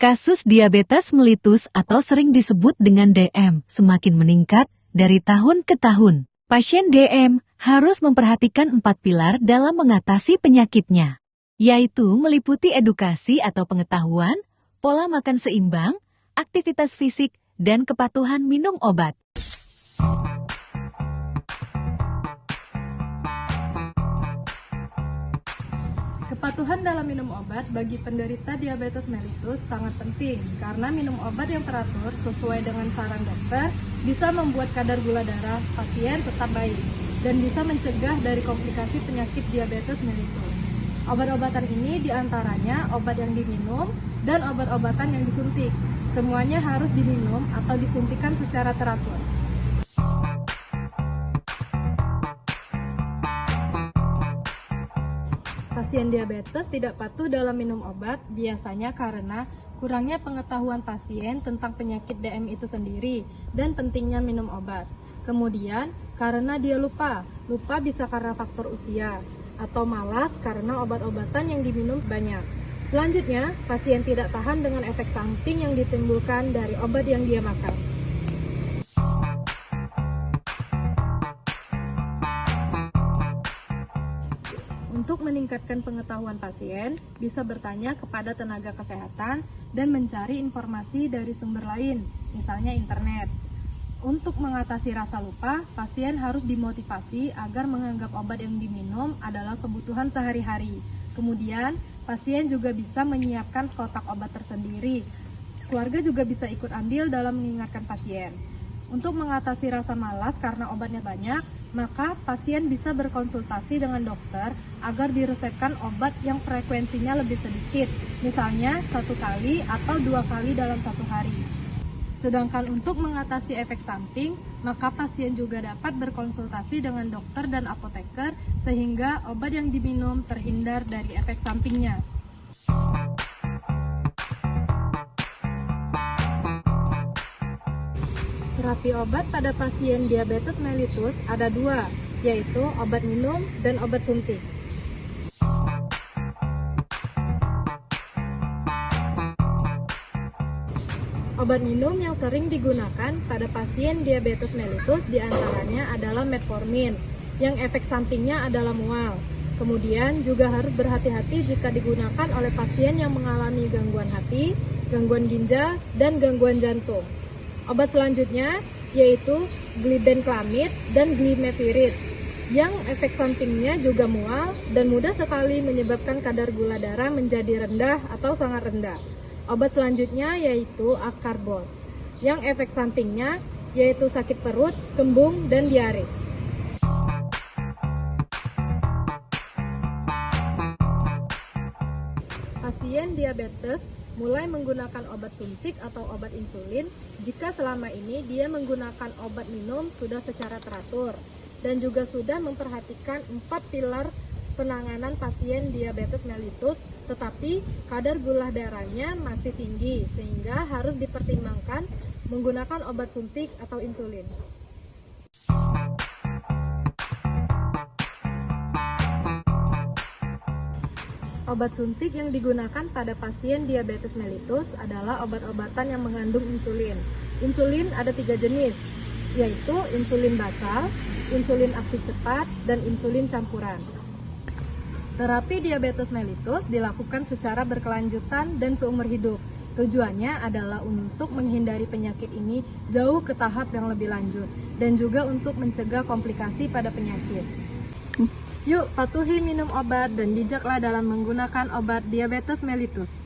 Kasus diabetes mellitus atau sering disebut dengan DM semakin meningkat dari tahun ke tahun. Pasien DM harus memperhatikan 4 pilar dalam mengatasi penyakitnya, yaitu meliputi edukasi atau pengetahuan, pola makan seimbang, aktivitas fisik, dan kepatuhan minum obat. Kepatuhan dalam minum obat bagi penderita diabetes mellitus sangat penting karena minum obat yang teratur sesuai dengan saran dokter bisa membuat kadar gula darah pasien tetap baik dan bisa mencegah dari komplikasi penyakit diabetes mellitus. Obat-obatan ini diantaranya obat yang diminum dan obat-obatan yang disuntik. Semuanya harus diminum atau disuntikan secara teratur. Pasien diabetes tidak patuh dalam minum obat biasanya karena kurangnya pengetahuan pasien tentang penyakit DM itu sendiri dan pentingnya minum obat. Kemudian, karena dia lupa bisa karena faktor usia, atau malas karena obat-obatan yang diminum banyak. Selanjutnya, pasien tidak tahan dengan efek samping yang ditimbulkan dari obat yang dia makan. Untuk meningkatkan pengetahuan pasien, bisa bertanya kepada tenaga kesehatan dan mencari informasi dari sumber lain, misalnya internet. Untuk mengatasi rasa lupa, pasien harus dimotivasi agar menganggap obat yang diminum adalah kebutuhan sehari-hari. Kemudian, pasien juga bisa menyiapkan kotak obat tersendiri. Keluarga juga bisa ikut andil dalam mengingatkan pasien. Untuk mengatasi rasa malas karena obatnya banyak, maka pasien bisa berkonsultasi dengan dokter agar diresepkan obat yang frekuensinya lebih sedikit, misalnya 1 kali atau 2 kali dalam 1 hari. Sedangkan untuk mengatasi efek samping, maka pasien juga dapat berkonsultasi dengan dokter dan apoteker sehingga obat yang diminum terhindar dari efek sampingnya. Terapi obat pada pasien diabetes mellitus ada 2, yaitu obat minum dan obat suntik. Obat minum yang sering digunakan pada pasien diabetes mellitus diantaranya adalah metformin, yang efek sampingnya adalah mual. Kemudian juga harus berhati-hati jika digunakan oleh pasien yang mengalami gangguan hati, gangguan ginjal, dan gangguan jantung. Obat selanjutnya yaitu glibenclamid dan glimepiride, yang efek sampingnya juga mual dan mudah sekali menyebabkan kadar gula darah menjadi rendah atau sangat rendah. Obat selanjutnya yaitu acarbose, yang efek sampingnya yaitu sakit perut, kembung, dan diare. Pasien diabetes mulai menggunakan obat suntik atau obat insulin jika selama ini dia menggunakan obat minum sudah secara teratur dan juga sudah memperhatikan 4 pilar penanganan pasien diabetes mellitus, tetapi kadar gula darahnya masih tinggi sehingga harus dipertimbangkan menggunakan obat suntik atau insulin. Obat suntik yang digunakan pada pasien diabetes mellitus adalah obat-obatan yang mengandung insulin. Insulin ada 3 jenis, yaitu insulin basal, insulin aksi cepat, dan insulin campuran. Terapi diabetes mellitus dilakukan secara berkelanjutan dan seumur hidup. Tujuannya adalah untuk menghindari penyakit ini jauh ke tahap yang lebih lanjut, dan juga untuk mencegah komplikasi pada penyakit. Yuk, patuhi minum obat dan bijaklah dalam menggunakan obat diabetes mellitus.